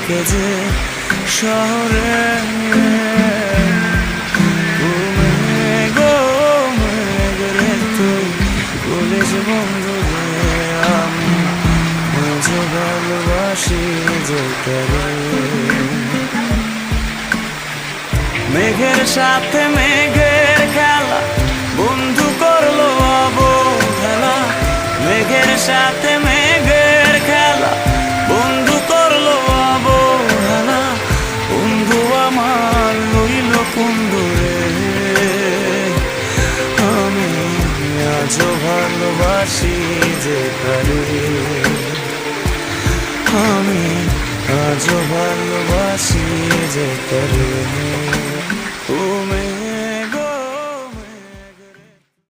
থাকে যে শহরে তুই বলিস বন্ধু রে আমি মাঝে ভালোবাসি যে করে। মেঘের সাথে মেঘের খেলা বন্ধু করলো অবহেলা, মেঘের সাথে মেঘের খেলা বন্ধু করলো অবহেলা, বন্ধু আমার রইল কোন দূরে। আমি আজও ভালোবাসি যে করে, আমি আজও ভালোবাসি যে করে।